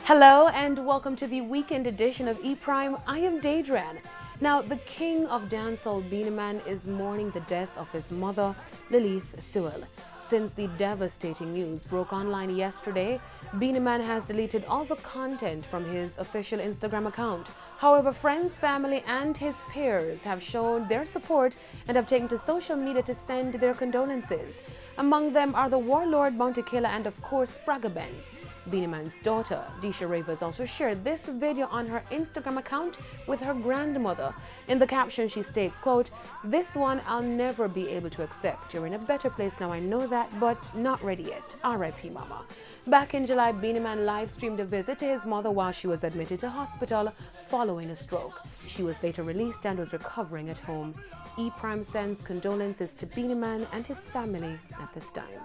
Hello and welcome to the weekend edition of E-Prime. I am Daedran. Now, the king of dancehall Beenie Man is mourning the death of his mother, Lilith Sewell. Since the devastating news broke online yesterday, Beenie Man has deleted all the content from his official Instagram account. However, friends, family and his peers have shown their support and have taken to social media to send their condolences. Among them are the warlord Bounty Killer and of course Spragga Benz. Beenie Man's daughter, Disha Ravers, also shared this video on her Instagram account with her grandmother. In the caption she states, quote, "This one I'll never be able to accept. You're in a better place now, I know that, but not ready yet. R.I.P. Mama." Back in July, Beenie Man live-streamed a visit to his mother while she was admitted to hospital following a stroke. She was later released and was recovering at home. E-Prime sends condolences to Beenie Man and his family at this time.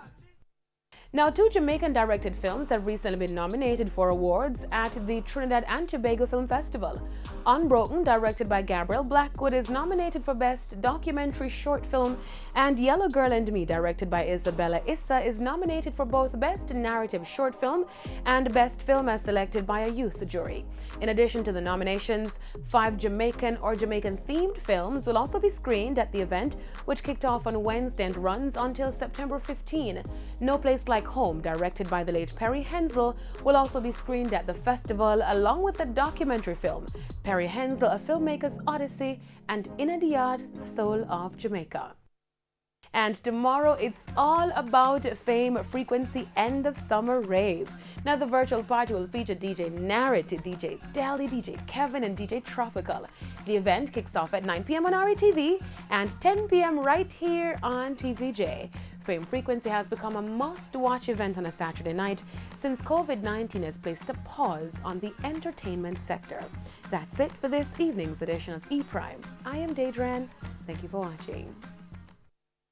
Now, two Jamaican-directed films have recently been nominated for awards at the Trinidad and Tobago Film Festival. Unbroken, directed by Gabriel Blackwood, is nominated for Best Documentary Short Film, and Yellow Girl and Me, directed by Isabella Issa, is nominated for both Best Narrative Short Film and Best Film as selected by a youth jury. In addition to the nominations, 5 Jamaican or Jamaican-themed films will also be screened at the event, which kicked off on Wednesday and runs until September 15. No Place Like Home, directed by the late Perry Hensel, will also be screened at the festival, along with the documentary film Perry Hensel, A Filmmaker's Odyssey, and In the Yard, The Soul of Jamaica. And tomorrow, it's all about Fame Frequency End of Summer Rave. Now, the virtual party will feature DJ Narrate, DJ Deli, DJ Kevin, and DJ Tropical. The event kicks off at 9 p.m. on RETV and 10 p.m. right here on TVJ. Fame Frequency has become a must-watch event on a Saturday night since COVID-19 has placed a pause on the entertainment sector. That's it for this evening's edition of E-Prime. I am Daedran. Thank you for watching.